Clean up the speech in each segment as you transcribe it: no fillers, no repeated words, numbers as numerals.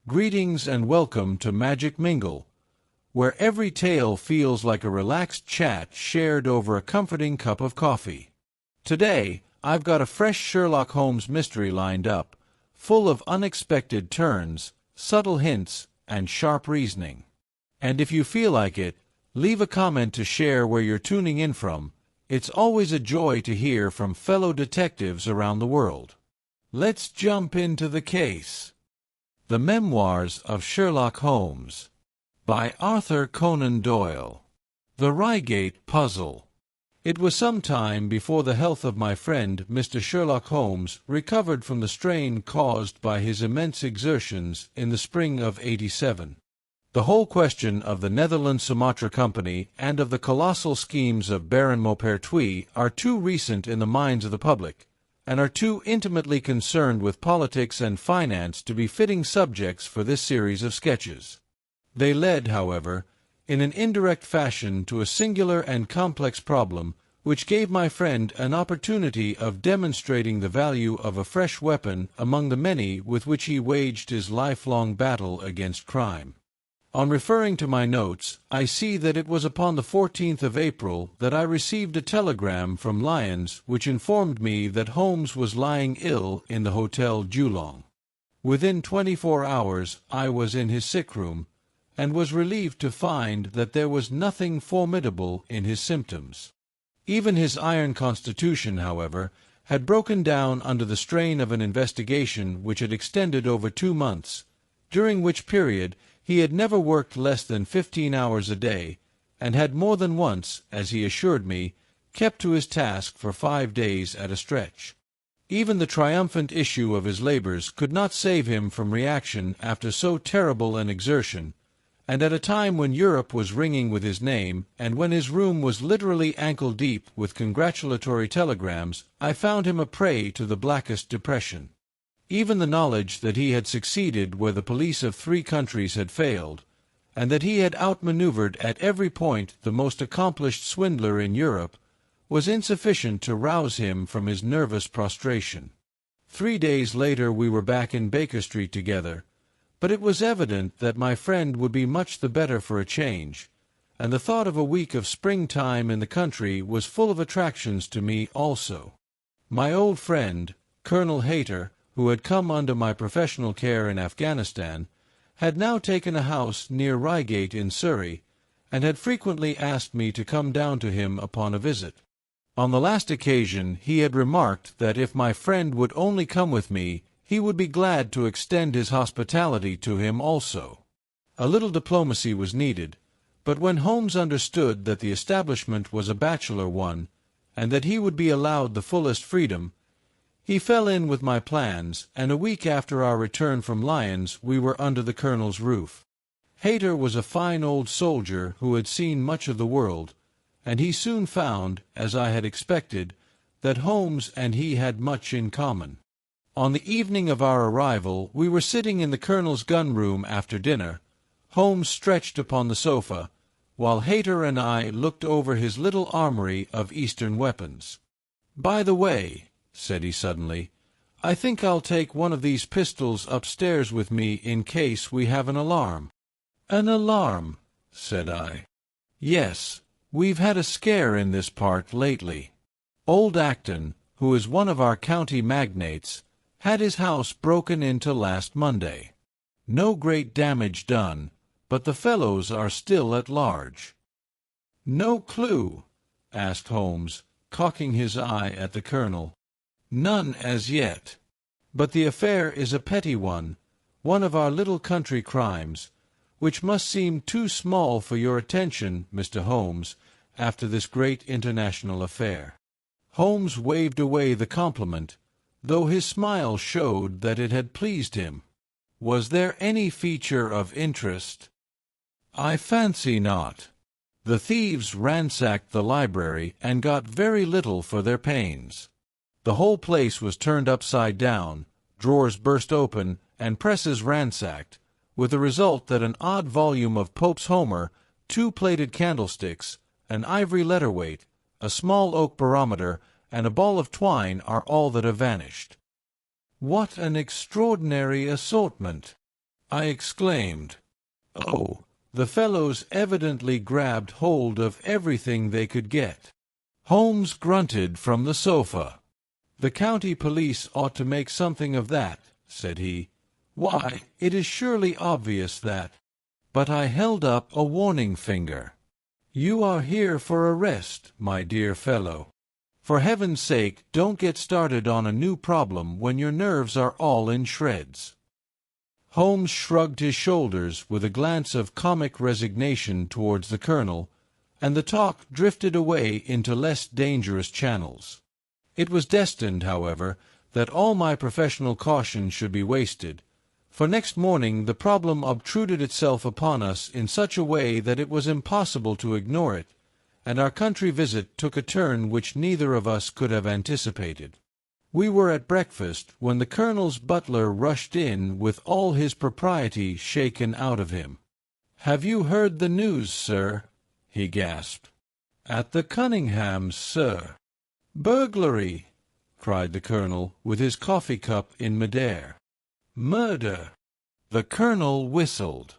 Greetings and welcome to MagicMingle, where every tale feels like a relaxed chat shared over a comforting cup of coffee. Today, I've got a fresh Sherlock Holmes mystery lined up, full of unexpected turns, subtle hints, and sharp reasoning. And if you feel like it, leave a comment to share where you're tuning in from. It's always a joy to hear from fellow detectives around the world. Let's jump into the case. The Memoirs of Sherlock Holmes by Arthur Conan Doyle. The Reigate Puzzle. It was some time before the health of my friend Mr. Sherlock Holmes recovered from the strain caused by his immense exertions in the spring of '87. The whole question of the Netherlands Sumatra Company and of the colossal schemes of Baron Maupertuis are too recent in the minds of the public, and are too intimately concerned with politics and finance to be fitting subjects for this series of sketches. They led, however, in an indirect fashion to a singular and complex problem which gave my friend an opportunity of demonstrating the value of a fresh weapon among the many with which he waged his lifelong battle against crime. On referring to my notes, I see that it was upon the 14th of April that I received a telegram from Lyons which informed me that Holmes was lying ill in the Hotel Geelong. Within 24 hours I was in his sick room, and was relieved to find that there was nothing formidable in his symptoms. Even his iron constitution, however, had broken down under the strain of an investigation which had extended over 2 months, during which period he had never worked less than 15 hours a day, and had more than once, as he assured me, kept to his task for 5 days at a stretch. Even the triumphant issue of his labors could not save him from reaction after so terrible an exertion, and at a time when Europe was ringing with his name, and when his room was literally ankle-deep with congratulatory telegrams, I found him a prey to the blackest depression. Even the knowledge that he had succeeded where the police of 3 countries had failed, and that he had outmaneuvered at every point the most accomplished swindler in Europe, was insufficient to rouse him from his nervous prostration. 3 days later we were back in Baker Street together, but it was evident that my friend would be much the better for a change, and the thought of a week of springtime in the country was full of attractions to me also. My old friend, Colonel Hayter, who had come under my professional care in Afghanistan, had now taken a house near Reigate in Surrey, and had frequently asked me to come down to him upon a visit. On the last occasion he had remarked that if my friend would only come with me, he would be glad to extend his hospitality to him also. A little diplomacy was needed, but when Holmes understood that the establishment was a bachelor one, and that he would be allowed the fullest freedom, he fell in with my plans, and a week after our return from Lyons we were under the Colonel's roof. Hayter was a fine old soldier who had seen much of the world, and he soon found, as I had expected, that Holmes and he had much in common. On the evening of our arrival we were sitting in the Colonel's gun-room after dinner, Holmes stretched upon the sofa, while Hayter and I looked over his little armory of Eastern weapons. "By the way," said he suddenly, "I think I'll take one of these pistols upstairs with me in case we have an alarm." "An alarm?" said I. "Yes, we've had a scare in this part lately. Old Acton, who is one of our county magnates, had his house broken into last Monday. No great damage done, but the fellows are still at large." "No clue?" asked Holmes, cocking his eye at the Colonel. "None as yet. But the affair is a petty one of our little country crimes, which must seem too small for your attention, Mr. Holmes, after this great international affair." Holmes waved away the compliment, though his smile showed that it had pleased him. "Was there any feature of interest?" "I fancy not. The thieves ransacked the library and got very little for their pains. The whole place was turned upside down, drawers burst open, and presses ransacked, with the result that an odd volume of Pope's Homer, 2 plated candlesticks, an ivory letter-weight, a small oak barometer, and a ball of twine are all that have vanished." "What an extraordinary assortment!" I exclaimed. Oh, the fellows evidently grabbed hold of everything they could get. Holmes grunted from the sofa. The county police ought to make something of that, said he. Why, it is surely obvious that. But I held up a warning finger. You are here for arrest, my dear fellow. For heaven's sake, don't get started on a new problem when your nerves are all in shreds. Holmes shrugged his shoulders with a glance of comic resignation towards the colonel, and the talk drifted away into less dangerous channels. It was destined, however, that all my professional caution should be wasted, for next morning the problem obtruded itself upon us in such a way that it was impossible to ignore it, and our country visit took a turn which neither of us could have anticipated. We were at breakfast when the colonel's butler rushed in with all his propriety shaken out of him. "Have you heard the news, sir?" he gasped. "At the Cunninghams, sir." "Burglary!" cried the colonel, with his coffee-cup in midair. "Murder!" The colonel whistled.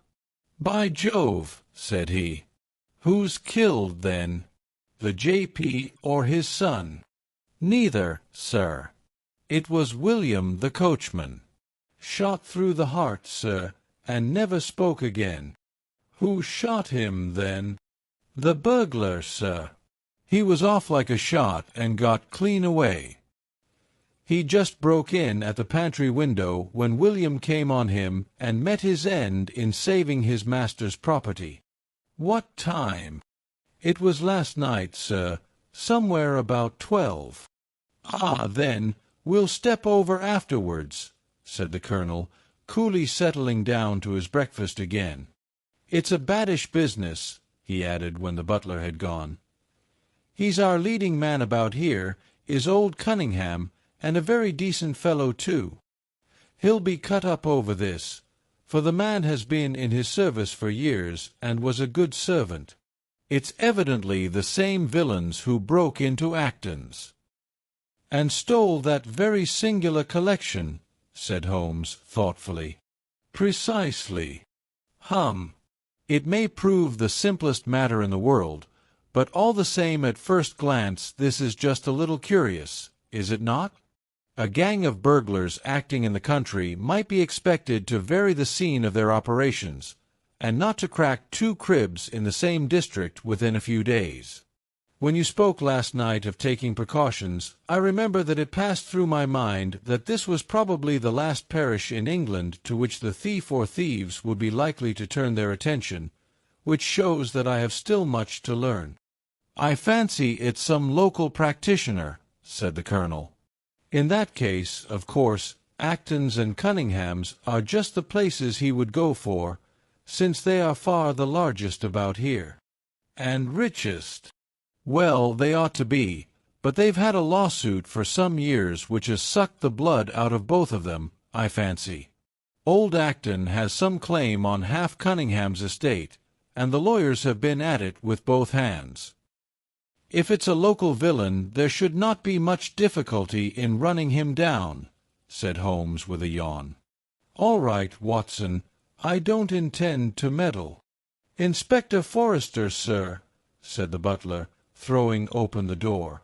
"By Jove!" said he. "Who's killed, then? The J.P. or his son?" "Neither, sir. It was William the coachman. Shot through the heart, sir, and never spoke again." "Who shot him, then?" "The burglar, sir. He was off like a shot and got clean away. He just broke in at the pantry window when William came on him and met his end in saving his master's property." "What time?" "It was last night, sir, somewhere about 12. "Ah, then, we'll step over afterwards," said the colonel, coolly settling down to his breakfast again. "It's a baddish business," he added when the butler had gone. "He's our leading man about here, is old Cunningham, and a very decent fellow too. He'll be cut up over this, for the man has been in his service for years and was a good servant. It's evidently the same villains who broke into Acton's." "And stole that very singular collection," said Holmes thoughtfully. "Precisely. Hum. It may prove the simplest matter in the world, but all the same at first glance this is just a little curious, is it not? A gang of burglars acting in the country might be expected to vary the scene of their operations, and not to crack 2 cribs in the same district within a few days. When you spoke last night of taking precautions, I remember that it passed through my mind that this was probably the last parish in England to which the thief or thieves would be likely to turn their attention, which shows that I have still much to learn." "I fancy it's some local practitioner," said the colonel. "In that case, of course, Acton's and Cunningham's are just the places he would go for, since they are far the largest about here." "And richest." "Well, they ought to be, but they've had a lawsuit for some years which has sucked the blood out of both of them, I fancy. Old Acton has some claim on half Cunningham's estate, and the lawyers have been at it with both hands. If it's a local villain, there should not be much difficulty in running him down," said Holmes with a yawn. "All right, Watson, I don't intend to meddle." "Inspector Forrester, sir," said the butler, throwing open the door.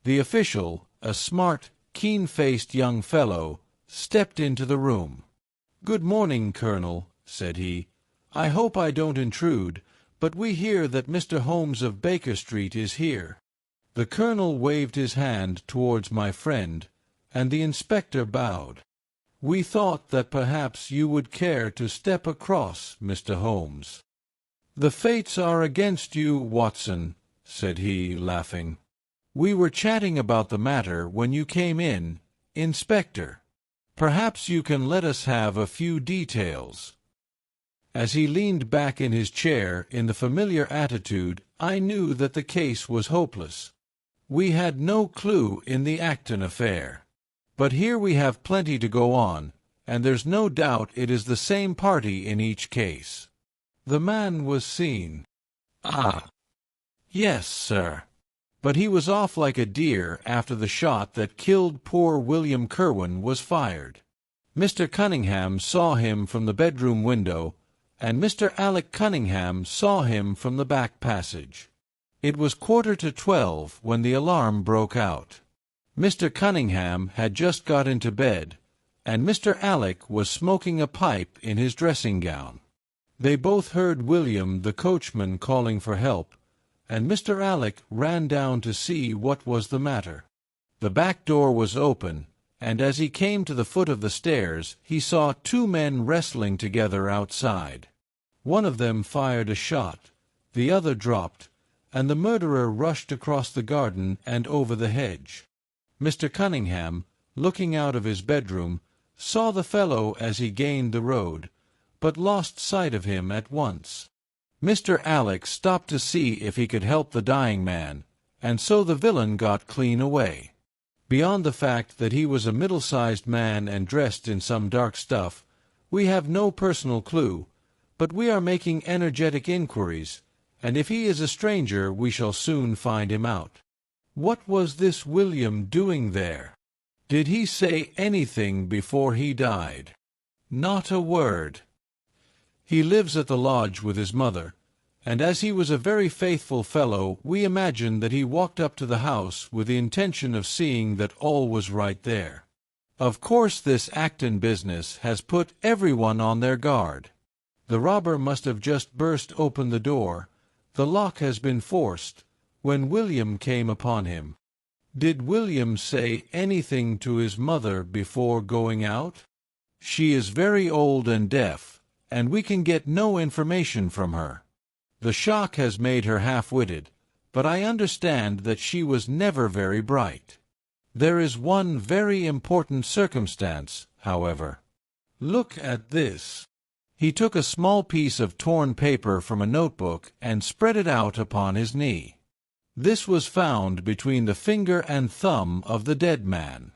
The official, a smart, keen-faced young fellow, stepped into the room. "Good morning, Colonel," said he. "I hope I don't intrude, but we hear that Mr. Holmes of Baker Street is here." The colonel waved his hand towards my friend, and the inspector bowed. "We thought that perhaps you would care to step across, Mr. Holmes." "The fates are against you, Watson," said he, laughing. "We were chatting about the matter when you came in, Inspector. Perhaps you can let us have a few details." As he leaned back in his chair in the familiar attitude, I knew that the case was hopeless. We had no clue in the Acton affair. But here we have plenty to go on, and there's no doubt it is the same party in each case. The man was seen. "Ah, yes, sir. But he was off like a deer after the shot that killed poor William Kerwin was fired. Mr. Cunningham saw him from the bedroom window, and Mr. Alec Cunningham saw him from the back passage. It was 11:45 when the alarm broke out. Mr. Cunningham had just got into bed, and Mr. Alec was smoking a pipe in his dressing-gown. They both heard William the coachman calling for help, and Mr. Alec ran down to see what was the matter. The back door was open, and as he came to the foot of the stairs he saw two men wrestling together outside. One of them fired a shot, the other dropped, and the murderer rushed across the garden and over the hedge. Mr. Cunningham, looking out of his bedroom, saw the fellow as he gained the road, but lost sight of him at once. Mr. Alec stopped to see if he could help the dying man, and so the villain got clean away. Beyond the fact that he was a middle-sized man and dressed in some dark stuff, we have no personal clue, but we are making energetic inquiries, and if he is a stranger we shall soon find him out. What was this William doing there? Did he say anything before he died? Not a word. He lives at the lodge with his mother, and as he was a very faithful fellow, we imagine that he walked up to the house with the intention of seeing that all was right there. Of course this Acton business has put everyone on their guard. The robber must have just burst open the door, the lock has been forced, when William came upon him. Did William say anything to his mother before going out? She is very old and deaf, and we can get no information from her. The shock has made her half-witted, but I understand that she was never very bright. There is one very important circumstance, however. Look at this. He took a small piece of torn paper from a notebook and spread it out upon his knee. This was found between the finger and thumb of the dead man.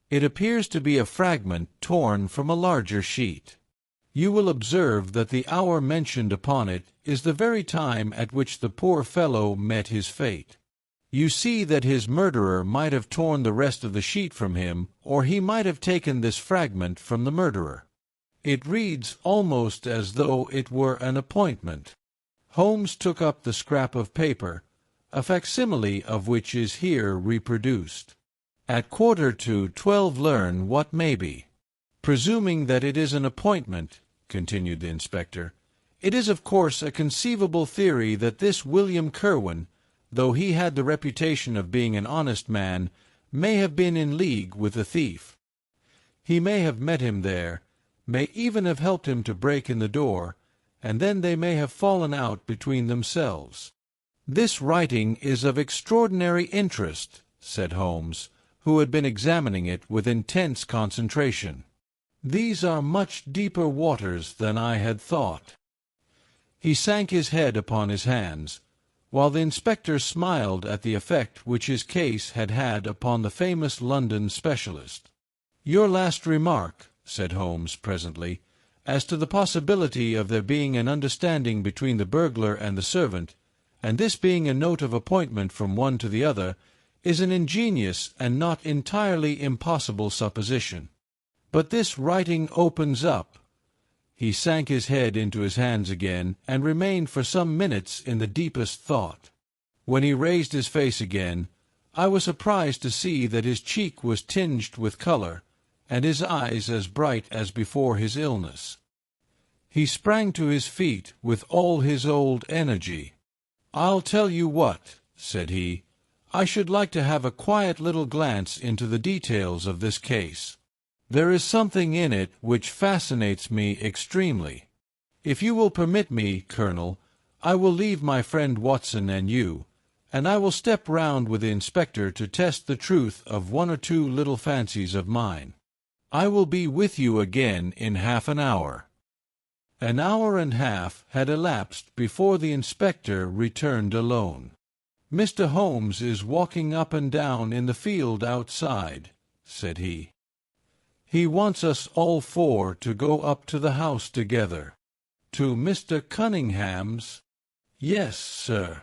It appears to be a fragment torn from a larger sheet. You will observe that the hour mentioned upon it is the very time at which the poor fellow met his fate. You see that his murderer might have torn the rest of the sheet from him, or he might have taken this fragment from the murderer. It reads almost as though it were an appointment. Holmes took up the scrap of paper, a facsimile of which is here reproduced. At 11:45 learn what may be. Presuming that it is an appointment, continued the inspector, it is of course a conceivable theory that this William Kerwin, though he had the reputation of being an honest man, may have been in league with the thief. He may have met him there, may even have helped him to break in the door, and then they may have fallen out between themselves. This writing is of extraordinary interest, said Holmes, who had been examining it with intense concentration. These are much deeper waters than I had thought. He sank his head upon his hands, while the inspector smiled at the effect which his case had had upon the famous London specialist. "Your last remark," said Holmes presently, "as to the possibility of there being an understanding between the burglar and the servant, and this being a note of appointment from one to the other, is an ingenious and not entirely impossible supposition. But this writing opens up—" He sank his head into his hands again, and remained for some minutes in the deepest thought. When he raised his face again, I was surprised to see that his cheek was tinged with color, and his eyes as bright as before his illness. He sprang to his feet with all his old energy. "I'll tell you what," said he, "I should like to have a quiet little glance into the details of this case. There is something in it which fascinates me extremely. If you will permit me, Colonel, I will leave my friend Watson and you, and I will step round with the inspector to test the truth of one or two little fancies of mine. I will be with you again in half an hour." An hour and a half had elapsed before the inspector returned alone. "Mr. Holmes is walking up and down in the field outside," said he. "He wants us all four to go up to the house together." "To Mr. Cunningham's?" "Yes, sir."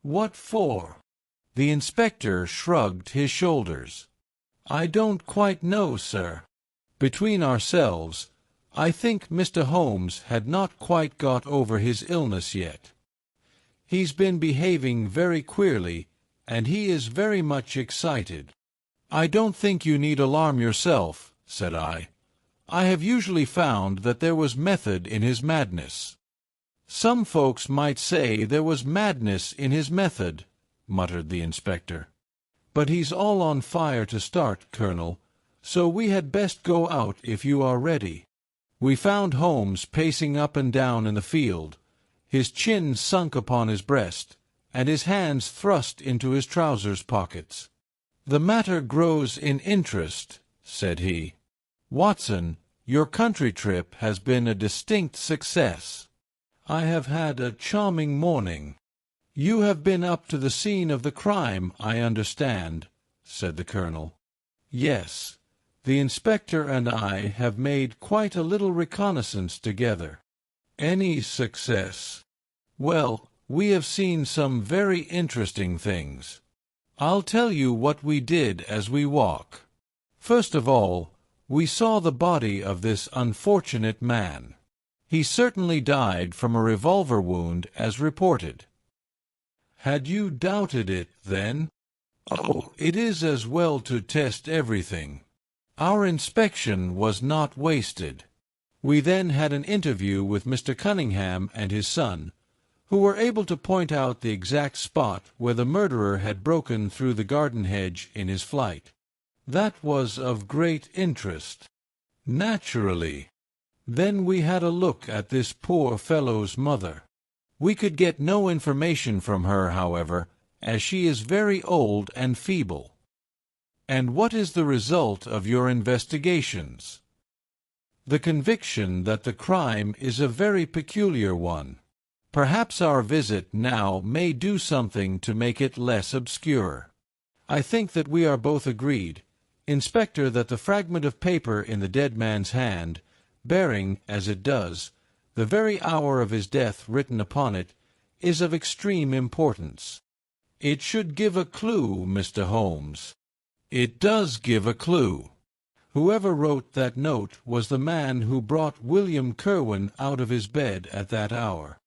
"What for?" The inspector shrugged his shoulders. "I don't quite know, sir." Between ourselves, I think Mr. Holmes had not quite got over his illness yet. He's been behaving very queerly, and he is very much excited." "I don't think you need alarm yourself," said I. "I have usually found that there was method in his madness." "Some folks might say there was madness in his method," muttered the inspector. "But he's all on fire to start, Colonel, so we had best go out if you are ready." We found Holmes pacing up and down in the field, his chin sunk upon his breast, and his hands thrust into his trousers pockets. "The matter grows in interest," said he. "Watson, your country trip has been a distinct success. I have had a charming morning." "You have been up to the scene of the crime, I understand," said the colonel. "Yes. The inspector and I have made quite a little reconnaissance together." "Any success?" "Well, we have seen some very interesting things. I'll tell you what we did as we walk. First of all, we saw the body of this unfortunate man. He certainly died from a revolver wound, as reported." "Had you doubted it, then?" "Oh, it is as well to test everything. Our inspection was not wasted." We then had an interview with Mr. Cunningham and his son, who were able to point out the exact spot where the murderer had broken through the garden hedge in his flight. That was of great interest. "Naturally. Then we had a look at this poor fellow's mother. We could get no information from her, however, as she is very old and feeble." "And what is the result of your investigations?" "The conviction that the crime is a very peculiar one. Perhaps our visit now may do something to make it less obscure. I think that we are both agreed, Inspector, that the fragment of paper in the dead man's hand, bearing, as it does, the very hour of his death written upon it, is of extreme importance. It should give a clue, Mr. Holmes." "It does give a clue. Whoever wrote that note was the man who brought William Kerwin out of his bed at that hour.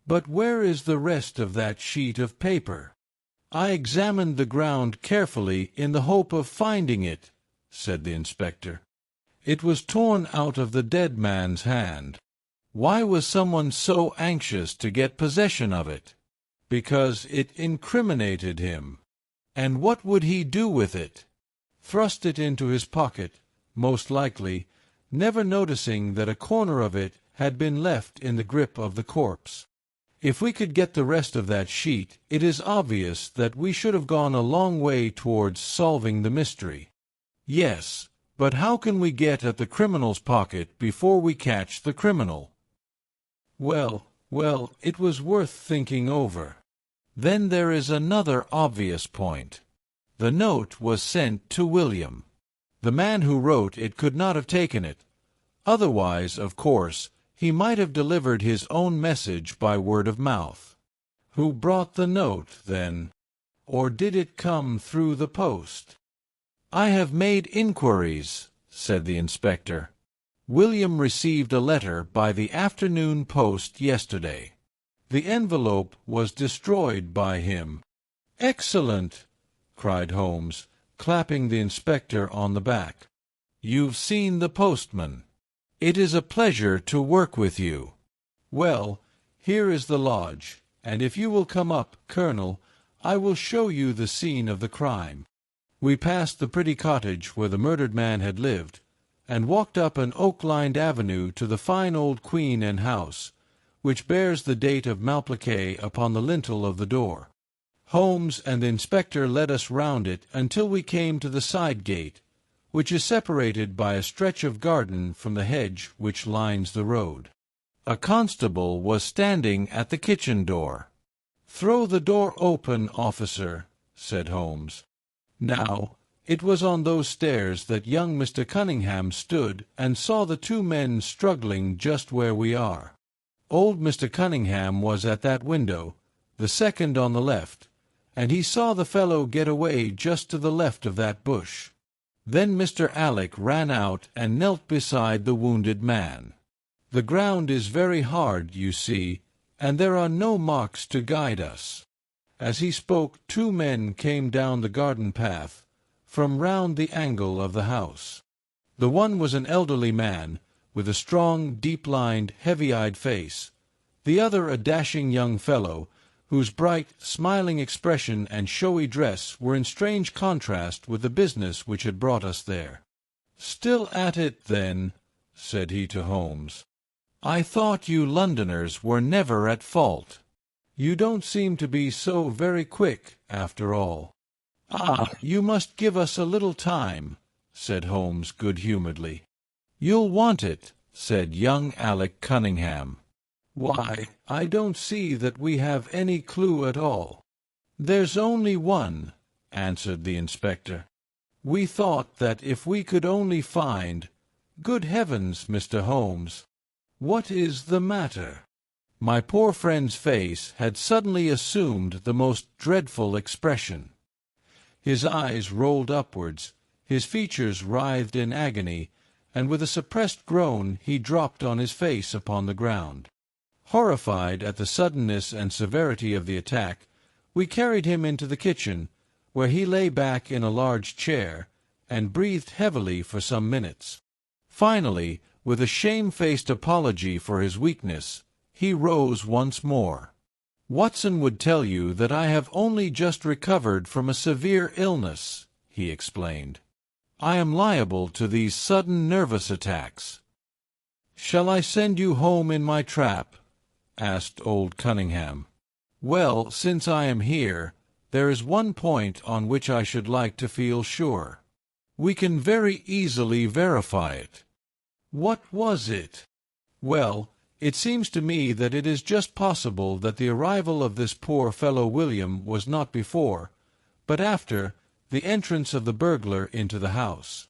But where is the rest of that sheet of paper?" "I examined the ground carefully in the hope of finding it," said the inspector. "It was torn out of the dead man's hand." "Why was someone so anxious to get possession of it?" "Because it incriminated him." "And what would he do with it?" "Thrust it into his pocket, most likely, never noticing that a corner of it had been left in the grip of the corpse. If we could get the rest of that sheet, it is obvious that we should have gone a long way towards solving the mystery." "Yes, but how can we get at the criminal's pocket before we catch the criminal?" Well, it was worth thinking over. Then there is another obvious point. The note was sent to William. The man who wrote it could not have taken it. Otherwise, of course, he might have delivered his own message by word of mouth. Who brought the note, then? Or did it come through the post? "I have made inquiries," said the inspector. "William received a letter by the afternoon post yesterday. The envelope was destroyed by him." "Excellent!" cried Holmes, clapping the inspector on the back. "You've seen the postman. It is a pleasure to work with you. Well, here is the lodge, and if you will come up, Colonel, I will show you the scene of the crime." We passed the pretty cottage where the murdered man had lived, and walked up an oak-lined avenue to the fine old Queen Anne house, which bears the date of Malplaquet upon the lintel of the door. Holmes and the inspector led us round it until we came to the side gate, which is separated by a stretch of garden from the hedge which lines the road. A constable was standing at the kitchen door. "Throw the door open, officer," said Holmes. Now, it was on those stairs that young Mr. Cunningham stood and saw the two men struggling just where we are. Old Mr. Cunningham was at that window, the second on the left, and he saw the fellow get away just to the left of that bush. Then Mr. Alec ran out and knelt beside the wounded man. "The ground is very hard, you see, and there are no marks to guide us." As he spoke, two men came down the garden path, from round the angle of the house. The one was an elderly man, with a strong, deep-lined, heavy-eyed face. The other a dashing young fellow, whose bright, smiling expression and showy dress were in strange contrast with the business which had brought us there. "Still at it, then?" said he to Holmes. "I thought you Londoners were never at fault. You don't seem to be so very quick, after all." "Ah, you must give us a little time," said Holmes good-humouredly. "You'll want it," said young Alec Cunningham. "Why, I don't see that we have any clue at all." "There's only one," answered the inspector. "We thought that if we could only find— Good heavens, Mr. Holmes! What is the matter?" My poor friend's face had suddenly assumed the most dreadful expression. His eyes rolled upwards, his features writhed in agony, and with a suppressed groan he dropped on his face upon the ground. Horrified at the suddenness and severity of the attack, we carried him into the kitchen, where he lay back in a large chair, and breathed heavily for some minutes. Finally, with a shamefaced apology for his weakness, he rose once more. "Watson would tell you that I have only just recovered from a severe illness," he explained. "I am liable to these sudden nervous attacks." "Shall I send you home in my trap?" asked old Cunningham. "Well, since I am here, there is one point on which I should like to feel sure. We can very easily verify it." "What was it?" "Well, it seems to me that it is just possible that the arrival of this poor fellow William was not before, but after, the entrance of the burglar into the house.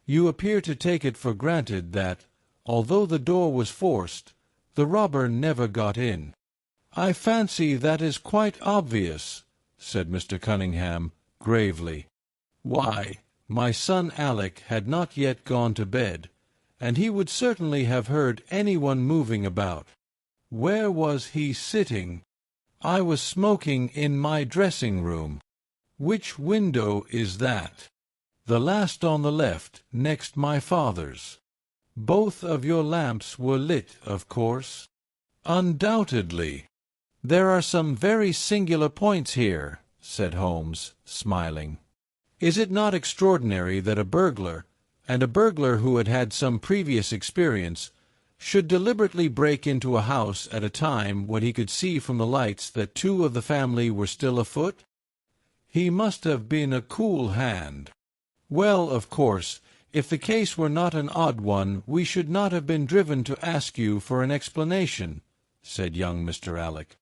You appear to take it for granted that, although the door was forced, the robber never got in." "I fancy that is quite obvious," said Mr. Cunningham, gravely. "Why, my son Alec had not yet gone to bed, and he would certainly have heard anyone moving about. Where was he sitting?" "I was smoking in my dressing-room." "Which window is that?" "The last on the left, next my father's." "Both of your lamps were lit, of course?" "Undoubtedly." "There are some very singular points here," said Holmes, smiling. "Is it not extraordinary that a burglar, and a burglar who had had some previous experience, should deliberately break into a house at a time when he could see from the lights that two of the family were still afoot? He must have been a cool hand. Well, of course, if the case were not an odd one, we should not have been driven to ask you for an explanation," said young Mr. Alec.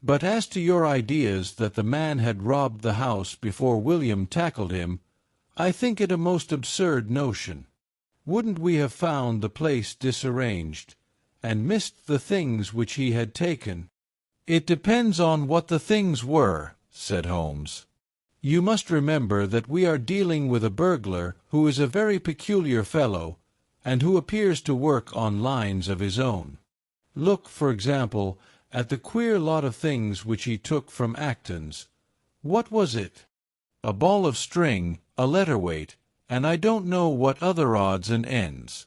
"But as to your ideas that the man had robbed the house before William tackled him, I think it a most absurd notion. Wouldn't we have found the place disarranged, and missed the things which he had taken?" "It depends on what the things were," said Holmes. "You must remember that we are dealing with a burglar who is a very peculiar fellow, and who appears to work on lines of his own. Look, for example, at the queer lot of things which he took from Acton's. What was it? A ball of string, a letter-weight, and I don't know what other odds and ends."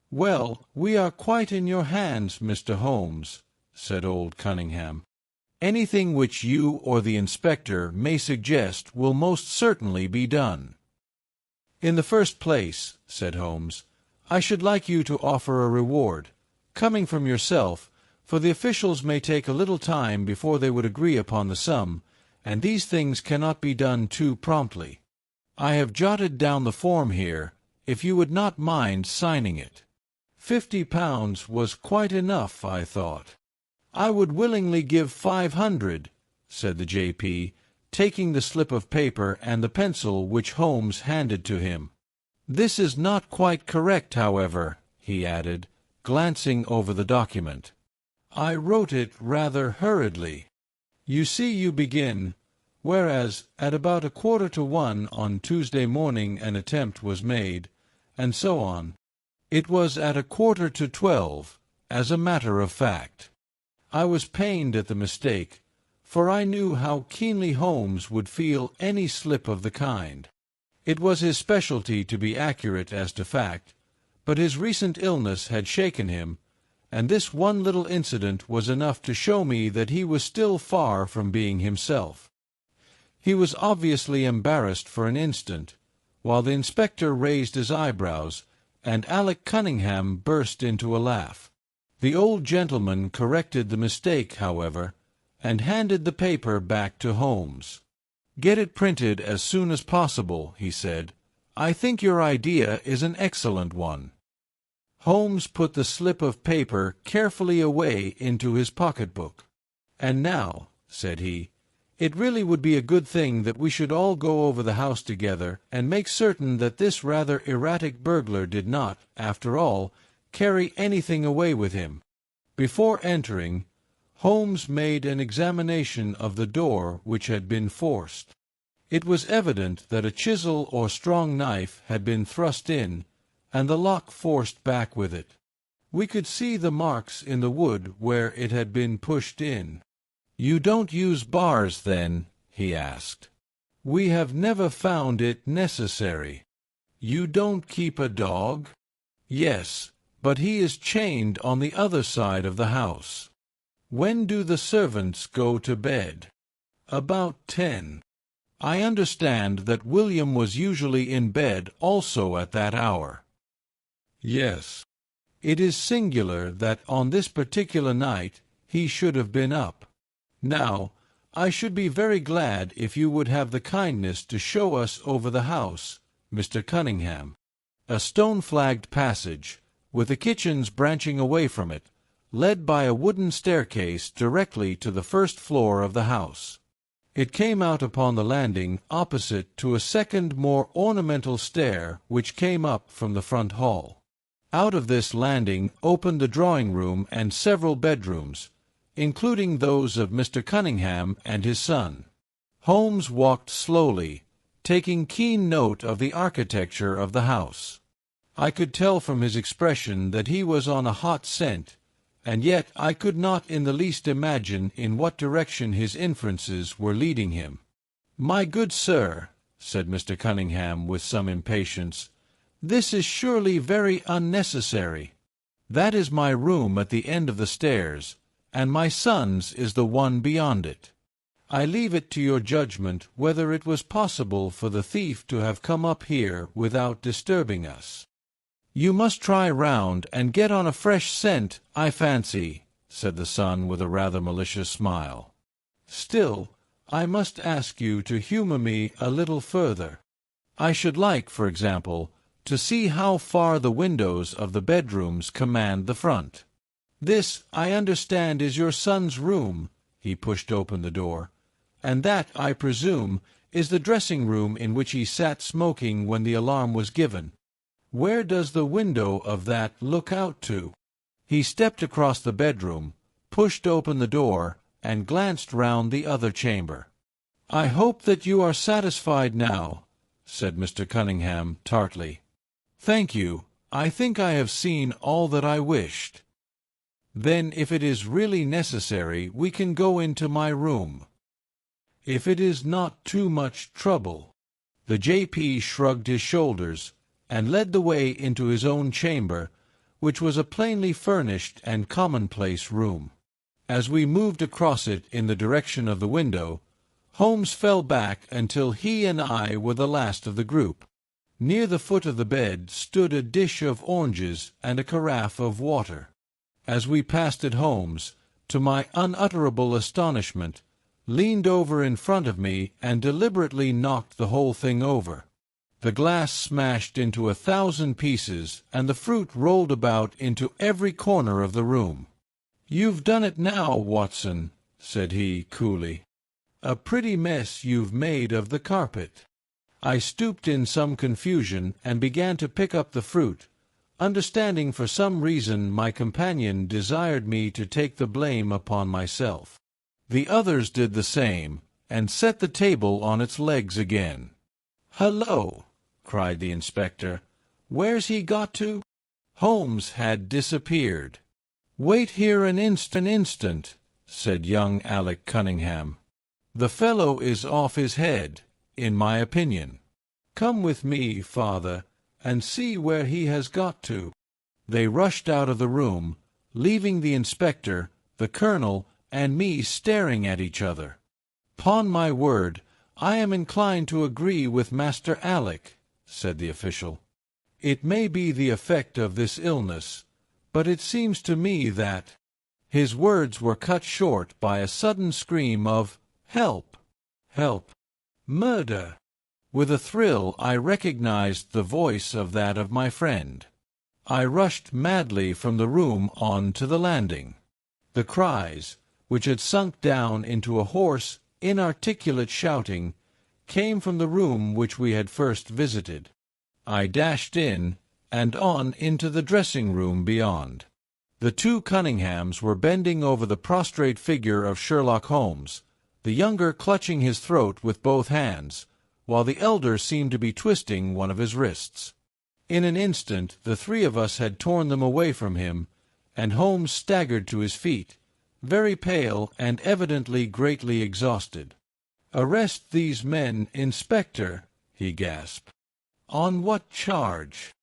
"Well, we are quite in your hands, Mr. Holmes," said old Cunningham. "Anything which you or the inspector may suggest will most certainly be done." "In the first place," said Holmes, "I should like you to offer a reward, coming from yourself, for the officials may take a little time before they would agree upon the sum, and these things cannot be done too promptly. I have jotted down the form here, if you would not mind signing it. £50 was quite enough, I thought." "I would willingly give 500, said the J.P., taking the slip of paper and the pencil which Holmes handed to him. "This is not quite correct, however," he added, glancing over the document. "I wrote it rather hurriedly. You see you begin, whereas at about 1:45 on Tuesday morning an attempt was made, and so on. It was at 11:45, as a matter of fact. I was pained at the mistake, for I knew how keenly Holmes would feel any slip of the kind. It was his specialty to be accurate as to fact, but his recent illness had shaken him, and this one little incident was enough to show me that he was still far from being himself. He was obviously embarrassed for an instant, while the inspector raised his eyebrows, and Alec Cunningham burst into a laugh. The old gentleman corrected the mistake, however, and handed the paper back to Holmes. "Get it printed as soon as possible," he said. "I think your idea is an excellent one." Holmes put the slip of paper carefully away into his pocketbook. "And now," said he, "it really would be a good thing that we should all go over the house together and make certain that this rather erratic burglar did not, after all, carry anything away with him." Before entering, Holmes made an examination of the door which had been forced. It was evident that a chisel or strong knife had been thrust in, and the lock forced back with it. We could see the marks in the wood where it had been pushed in. "You don't use bars, then?" he asked. "We have never found it necessary." "You don't keep a dog?" "Yes, but he is chained on the other side of the house." "When do the servants go to bed?" "About 10. I understand that William was usually in bed also at that hour." "Yes. It is singular that on this particular night he should have been up. Now, I should be very glad if you would have the kindness to show us over the house, Mr. Cunningham." A stone-flagged passage, with the kitchens branching away from it, led by a wooden staircase directly to the first floor of the house. It came out upon the landing opposite to a second more ornamental stair which came up from the front hall. Out of this landing opened the drawing-room and several bedrooms, including those of Mr. Cunningham and his son. Holmes walked slowly, taking keen note of the architecture of the house. I could tell from his expression that he was on a hot scent, and yet I could not in the least imagine in what direction his inferences were leading him. "My good sir," said Mr. Cunningham with some impatience, "this is surely very unnecessary. That is my room at the end of the stairs, and my son's is the one beyond it. I leave it to your judgment whether it was possible for the thief to have come up here without disturbing us." "You must try round and get on a fresh scent, I fancy," said the son with a rather malicious smile. "Still, I must ask you to humour me a little further. I should like, for example, to see how far the windows of the bedrooms command the front. This, I understand, is your son's room." He pushed open the door. "And that, I presume, is the dressing-room in which he sat smoking when the alarm was given. Where does the window of that look out to?" He stepped across the bedroom, pushed open the door, and glanced round the other chamber. "I hope that you are satisfied now," said Mr. Cunningham tartly. "Thank you. I think I have seen all that I wished. Then, if it is really necessary, we can go into my room. If it is not too much trouble." The J.P. shrugged his shoulders, and led the way into his own chamber, which was a plainly furnished and commonplace room. As we moved across it in the direction of the window, Holmes fell back until he and I were the last of the group. Near the foot of the bed stood a dish of oranges and a carafe of water. As we passed it, Holmes, to my unutterable astonishment, leaned over in front of me and deliberately knocked the whole thing over. The glass smashed into 1,000 pieces, and the fruit rolled about into every corner of the room. "You've done it now, Watson," said he coolly. "A pretty mess you've made of the carpet." I stooped in some confusion and began to pick up the fruit, understanding for some reason my companion desired me to take the blame upon myself. The others did the same, and set the table on its legs again. "Hullo!" cried the inspector. "Where's he got to?" Holmes had disappeared. "Wait here an instant," said young Alec Cunningham. "The fellow is off his head, in my opinion. Come with me, father, and see where he has got to." They rushed out of the room, leaving the inspector, the colonel, and me staring at each other. "'Pon my word, I am inclined to agree with Master Alec," said the official. "It may be the effect of this illness, but it seems to me that—" His words were cut short by a sudden scream of "Help! Help! Murder!" With a thrill I recognized the voice of that of my friend. I rushed madly from the room on to the landing. The cries, which had sunk down into a hoarse, inarticulate shouting, came from the room which we had first visited. I dashed in, and on into the dressing-room beyond. The two Cunninghams were bending over the prostrate figure of Sherlock Holmes, the younger clutching his throat with both hands, while the elder seemed to be twisting one of his wrists. In an instant the three of us had torn them away from him, and Holmes staggered to his feet, very pale and evidently greatly exhausted. "Arrest these men, Inspector," he gasped. "On what charge?"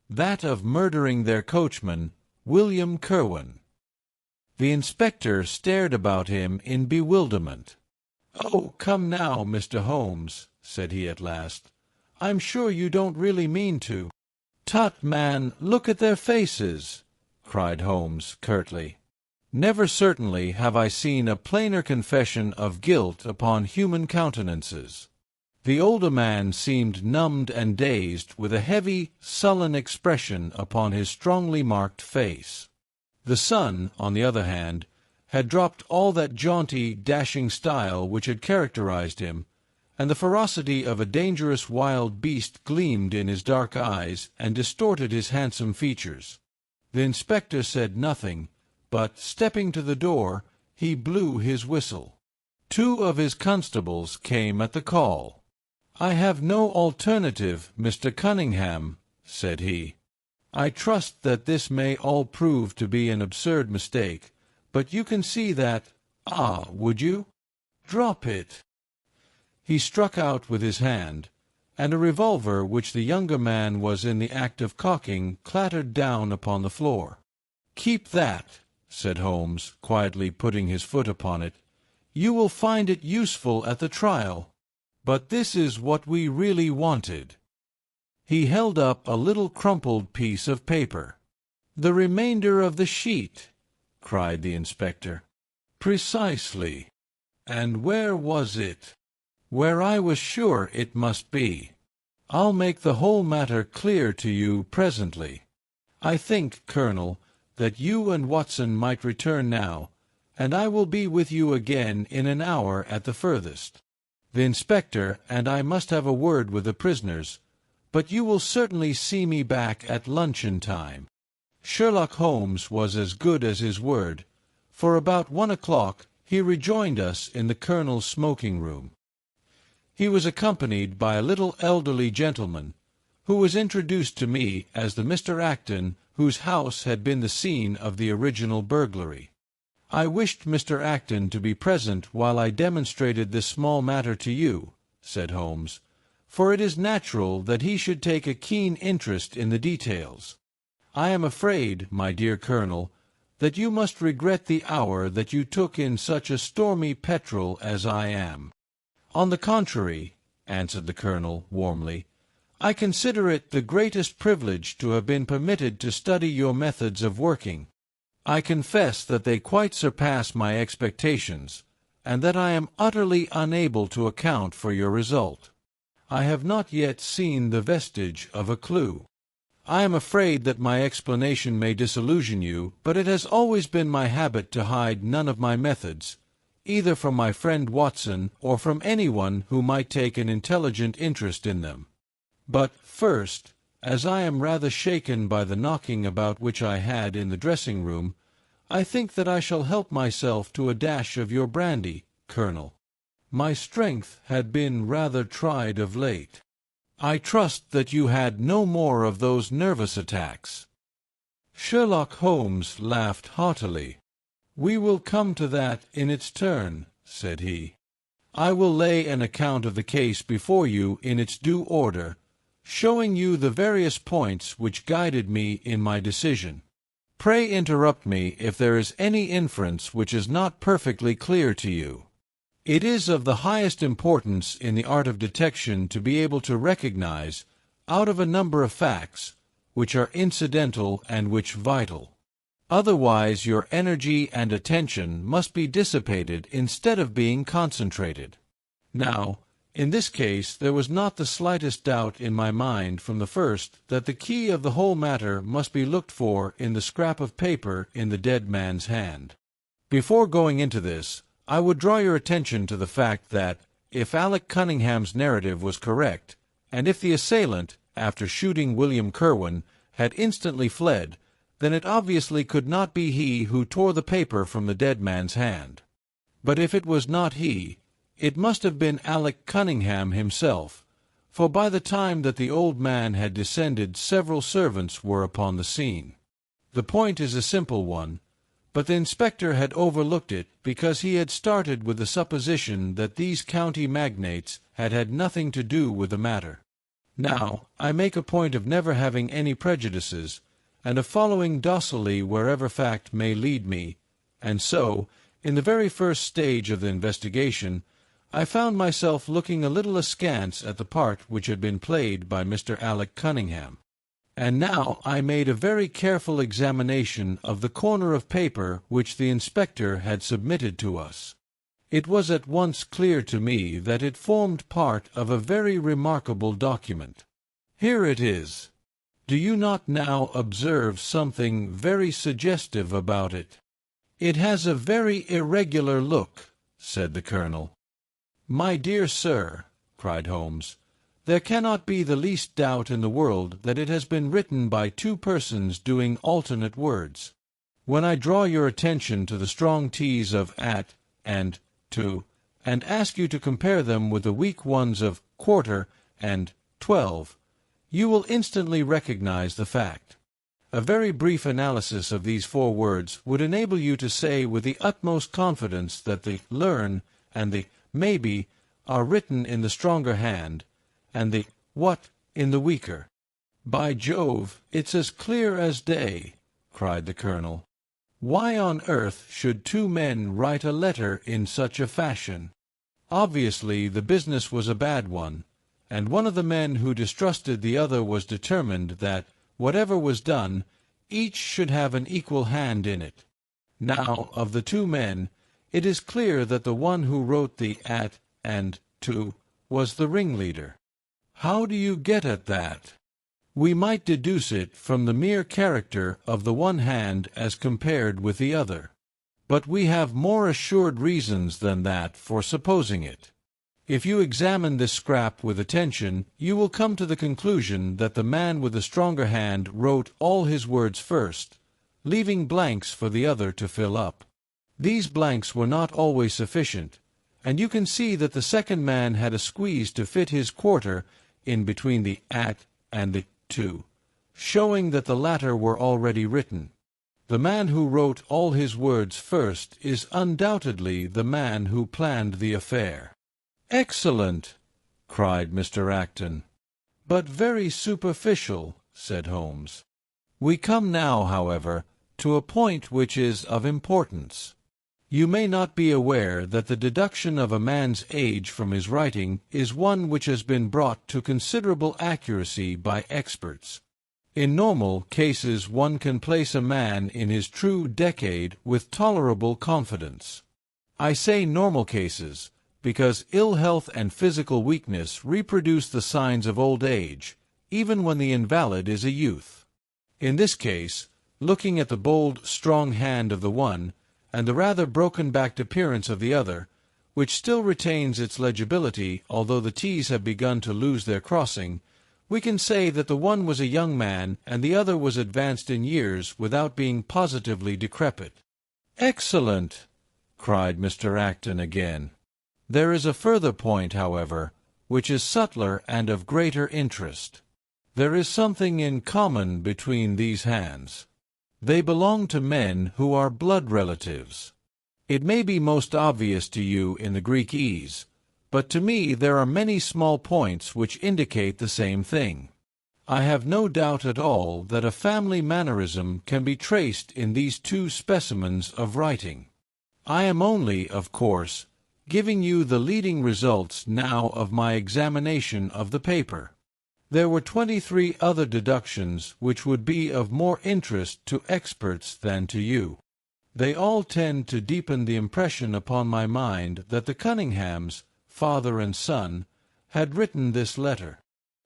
"That of murdering their coachman, William Kirwan." The inspector stared about him in bewilderment. "Oh, come now, Mr. Holmes," said he at last. "I'm sure you don't really mean to—" "Tut, man, look at their faces!" cried Holmes curtly. Never certainly have I seen a plainer confession of guilt upon human countenances. The older man seemed numbed and dazed, with a heavy, sullen expression upon his strongly marked face. The son, on the other hand, had dropped all that jaunty, dashing style which had characterized him, and the ferocity of a dangerous wild beast gleamed in his dark eyes and distorted his handsome features. The inspector said nothing, but, stepping to the door, he blew his whistle. Two of his constables came at the call. "I have no alternative, Mr. Cunningham," said he. "I trust that this may all prove to be an absurd mistake, but you can see that— Ah, would you? Drop it." He struck out with his hand, and a revolver which the younger man was in the act of cocking clattered down upon the floor. "Keep that," said Holmes, quietly putting his foot upon it. "You will find it useful at the trial. But this is what we really wanted." He held up a little crumpled piece of paper. "The remainder of the sheet," cried the inspector. "Precisely. And where was it?" "Where I was sure it must be. I'll make the whole matter clear to you presently. I think, Colonel, that you and Watson might return now, and I will be with you again in an hour at the furthest. The inspector and I must have a word with the prisoners, but you will certainly see me back at luncheon time." Sherlock Holmes was as good as his word, for about 1 o'clock he rejoined us in the colonel's smoking-room. He was accompanied by a little elderly gentleman, who was introduced to me as the Mr. Acton whose house had been the scene of the original burglary. "I wished Mr. Acton to be present while I demonstrated this small matter to you," said Holmes, "for it is natural that he should take a keen interest in the details. I am afraid, my dear Colonel, that you must regret the hour that you took in such a stormy petrel as I am." "On the contrary," answered the Colonel warmly, "I consider it the greatest privilege to have been permitted to study your methods of working. I confess that they quite surpass my expectations, and that I am utterly unable to account for your result. I have not yet seen the vestige of a clue. I am afraid that my explanation may disillusion you, but it has always been my habit to hide none of my methods, either from my friend Watson or from anyone who might take an intelligent interest in them. But first, as I am rather shaken by the knocking about which I had in the dressing-room, I think that I shall help myself to a dash of your brandy, Colonel." my strength had been rather tried of late. I trust that you had no more of those nervous attacks." Sherlock Holmes laughed heartily. "We will come to that in its turn," said he. "I will lay an account of the case before you in its due order, showing you the various points which guided me in my decision. Pray interrupt me if there is any inference which is not perfectly clear to you. It is of the highest importance in the art of detection to be able to recognize, out of a number of facts, which are incidental and which vital. Otherwise your energy and attention must be dissipated instead of being concentrated. Now, in this case there was not the slightest doubt in my mind from the first that the key of the whole matter must be looked for in the scrap of paper in the dead man's hand. Before going into this, I would draw your attention to the fact that, if Alec Cunningham's narrative was correct, and if the assailant, after shooting William Kirwan, had instantly fled, then it obviously could not be he who tore the paper from the dead man's hand. But if it was not he, it must have been Alec Cunningham himself, for by the time that the old man had descended several servants were upon the scene. The point is a simple one, but the inspector had overlooked it because he had started with the supposition that these county magnates had had nothing to do with the matter. Now, I make a point of never having any prejudices, and of following docilely wherever fact may lead me, and so, in the very first stage of the investigation, I found myself looking a little askance at the part which had been played by Mr. Alec Cunningham. And now I made a very careful examination of the corner of paper which the inspector had submitted to us. It was at once clear to me that it formed part of a very remarkable document. Here it is. Do you not now observe something very suggestive about it? It has a very irregular look, said the colonel. My dear sir, cried Holmes, there cannot be the least doubt in the world that it has been written by two persons doing alternate words. When I draw your attention to the strong T's of at and to, and ask you to compare them with the weak ones of quarter and 12, you will instantly recognize the fact. A very brief analysis of these four words would enable you to say with the utmost confidence that the learn and the maybe are written in the stronger hand, and the what in the weaker. By Jove, it's as clear as day, cried the colonel. Why on earth should two men write a letter in such a fashion? Obviously the business was a bad one, and one of the men who distrusted the other was determined that, whatever was done, each should have an equal hand in it. Now, of the two men, it is clear that the one who wrote the at and to was the ringleader. How do you get at that? We might deduce it from the mere character of the one hand as compared with the other. But we have more assured reasons than that for supposing it. If you examine this scrap with attention, you will come to the conclusion that the man with the stronger hand wrote all his words first, leaving blanks for the other to fill up. These blanks were not always sufficient, and you can see that the second man had a squeeze to fit his quarter in between the at and the to, showing that the latter were already written. The man who wrote all his words first is undoubtedly the man who planned the affair. Excellent, cried Mr. Acton. But very superficial, said Holmes. We come now, however, to a point which is of importance. You may not be aware that the deduction of a man's age from his writing is one which has been brought to considerable accuracy by experts. In normal cases one can place a man in his true decade with tolerable confidence. I say normal cases, because ill health and physical weakness reproduce the signs of old age, even when the invalid is a youth. In this case, looking at the bold, strong hand of the one, and the rather broken-backed appearance of the other, which still retains its legibility although the T's have begun to lose their crossing, we can say that the one was a young man and the other was advanced in years without being positively decrepit. Excellent, cried Mr. Acton again. There is a further point, however, which is subtler and of greater interest. There is something in common between these hands. They belong to men who are blood relatives. It may be most obvious to you in the Greek ease, but to me there are many small points which indicate the same thing. I have no doubt at all that a family mannerism can be traced in these two specimens of writing. I am only, of course, giving you the leading results now of my examination of the paper. There were 23 other deductions which would be of more interest to experts than to you. They all tend to deepen the impression upon my mind that the Cunninghams, father and son, had written this letter.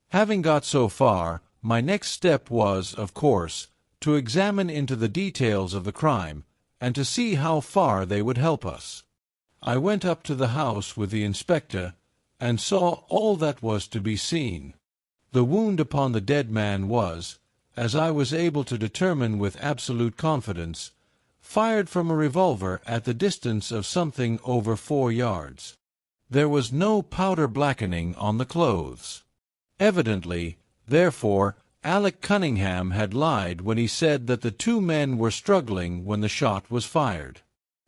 Having got so far, my next step was, of course, to examine into the details of the crime, and to see how far they would help us. I went up to the house with the inspector, and saw all that was to be seen. The wound upon the dead man was, as I was able to determine with absolute confidence, fired from a revolver at the distance of something over 4 yards. There was no powder blackening on the clothes. Evidently, therefore, Alec Cunningham had lied when he said that the two men were struggling when the shot was fired.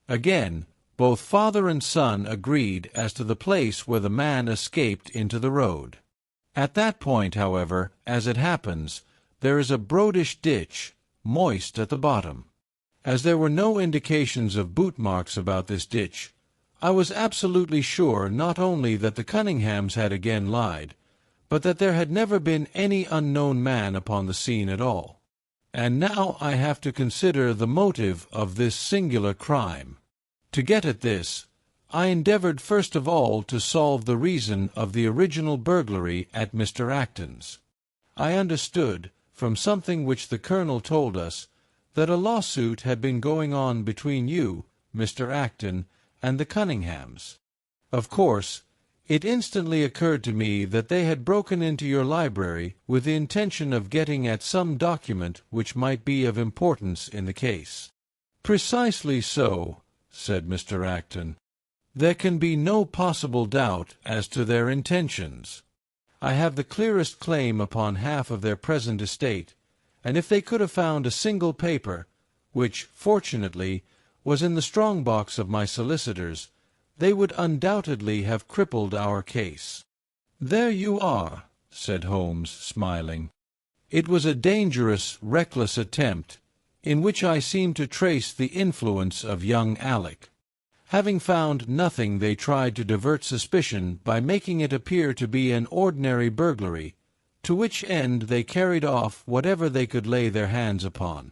Again, both father and son agreed as to the place where the man escaped into the road. At that point, however, as it happens, there is a broadish ditch, moist at the bottom. As there were no indications of boot marks about this ditch, I was absolutely sure not only that the Cunninghams had again lied, but that there had never been any unknown man upon the scene at all. And now I have to consider the motive of this singular crime. To get at this, I endeavored first of all to solve the reason of the original burglary at Mr. Acton's. I understood, from something which the Colonel told us, that a lawsuit had been going on between you, Mr. Acton, and the Cunninghams. Of course, it instantly occurred to me that they had broken into your library with the intention of getting at some document which might be of importance in the case. "Precisely so," said Mr. Acton. "There can be no possible doubt as to their intentions. I have the clearest claim upon half of their present estate, and if they could have found a single paper, which, fortunately, was in the strong-box of my solicitors, they would undoubtedly have crippled our case." "There you are," said Holmes, smiling. "It was a dangerous, reckless attempt, in which I seem to trace the influence of young Alec. Having found nothing, they tried to divert suspicion by making it appear to be an ordinary burglary, to which end they carried off whatever they could lay their hands upon.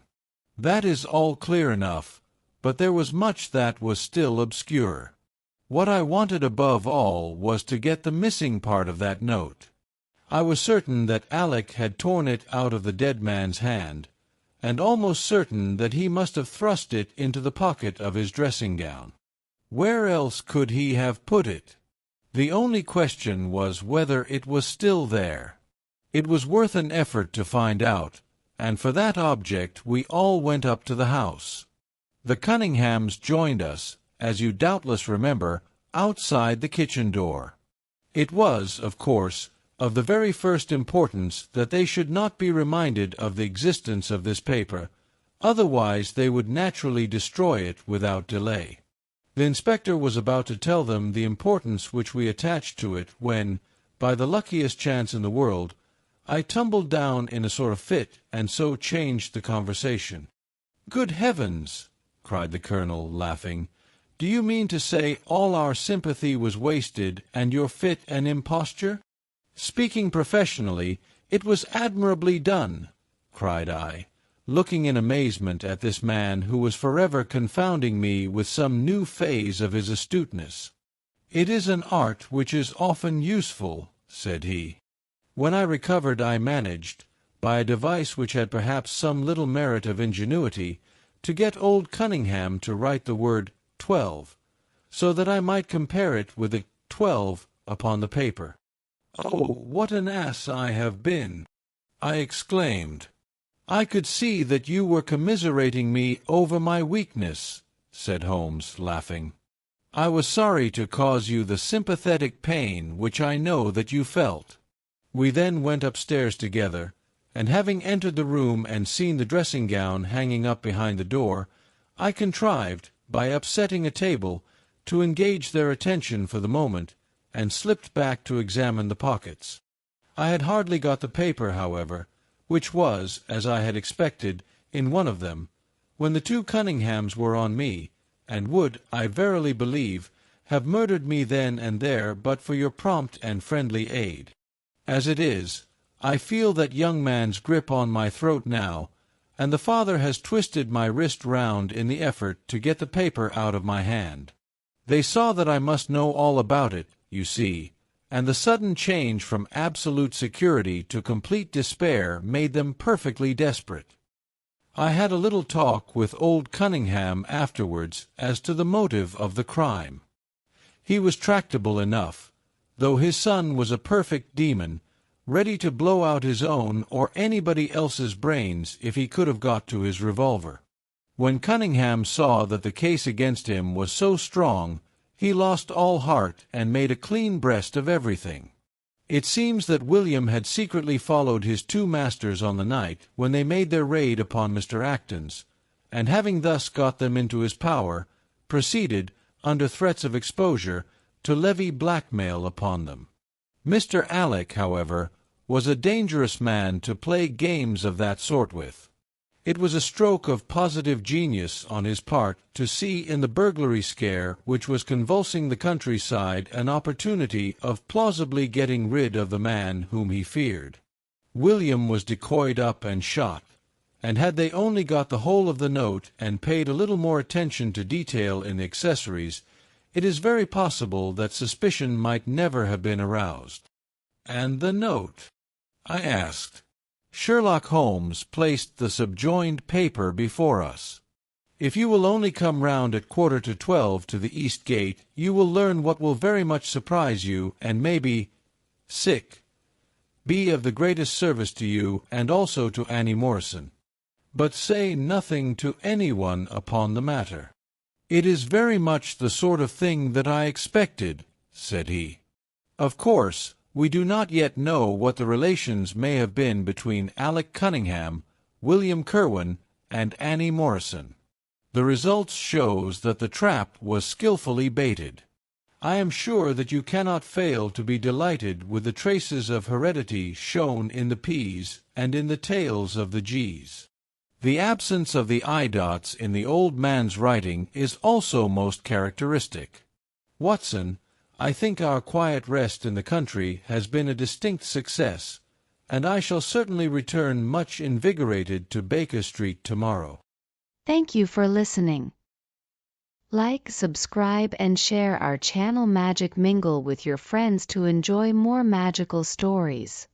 That is all clear enough, but there was much that was still obscure. What I wanted above all was to get the missing part of that note. I was certain that Alec had torn it out of the dead man's hand, and almost certain that he must have thrust it into the pocket of his dressing-gown. Where else could he have put it? The only question was whether it was still there. It was worth an effort to find out, and for that object we all went up to the house. The Cunninghams joined us, as you doubtless remember, outside the kitchen door. It was, of course, of the very first importance that they should not be reminded of the existence of this paper, otherwise they would naturally destroy it without delay. The inspector was about to tell them the importance which we attached to it when, by the luckiest chance in the world, I tumbled down in a sort of fit, and so changed the conversation. "Good heavens!" cried the Colonel, laughing. "Do you mean to say all our sympathy was wasted, and your fit an imposture?" "Speaking professionally, it was admirably done," cried I, looking in amazement at this man who was forever confounding me with some new phase of his astuteness. "It is an art which is often useful," said he. When I recovered, I managed, by a device which had perhaps some little merit of ingenuity, to get old Cunningham to write the word 12, so that I might compare it with the 12 upon the paper. "Oh, what an ass I have been!" I exclaimed. "I could see that you were commiserating me over my weakness," said Holmes, laughing. I was sorry to cause you the sympathetic pain which I know that you felt." We then went upstairs together, and having entered the room and seen the dressing-gown hanging up behind the door, I contrived, by upsetting a table, to engage their attention for the moment, and slipped back to examine the pockets. I had hardly got the paper, however, which was, as I had expected, in one of them, when the two Cunninghams were on me, and would, I verily believe, have murdered me then and there but for your prompt and friendly aid. As it is, I feel that young man's grip on my throat now, and the father has twisted my wrist round in the effort to get the paper out of my hand. They saw that I must know all about it, you see, and the sudden change from absolute security to complete despair made them perfectly desperate. I had a little talk with old Cunningham afterwards as to the motive of the crime. He was tractable enough, though his son was a perfect demon, ready to blow out his own or anybody else's brains if he could have got to his revolver. When Cunningham saw that the case against him was so strong, he lost all heart and made a clean breast of everything. It seems that William had secretly followed his two masters on the night when they made their raid upon Mr. Acton's, and having thus got them into his power, proceeded, under threats of exposure, to levy blackmail upon them. Mr. Alec, however, was a dangerous man to play games of that sort with. It was a stroke of positive genius on his part to see in the burglary scare which was convulsing the countryside an opportunity of plausibly getting rid of the man whom he feared. William was decoyed up and shot, and had they only got the whole of the note and paid a little more attention to detail in the accessories, it is very possible that suspicion might never have been aroused. "And the note?" I asked. Sherlock Holmes placed the subjoined paper before us. "If you will only come round at 11:45 to the east gate, you will learn what will very much surprise you, and maybe be of the greatest service to you and also to Annie Morrison. But say nothing to anyone upon the matter." "It is very much the sort of thing that I expected," said he. "Of course, we do not yet know what the relations may have been between Alec Cunningham, William Kerwin, and Annie Morrison. The result shows that the trap was skilfully baited. I am sure that you cannot fail to be delighted with the traces of heredity shown in the P's and in the tails of the G's. The absence of the I-dots in the old man's writing is also most characteristic. Watson, I think our quiet rest in the country has been a distinct success, and I shall certainly return much invigorated to Baker Street tomorrow." Thank you for listening. Like, subscribe, and share our channel Magic Mingle with your friends to enjoy more magical stories.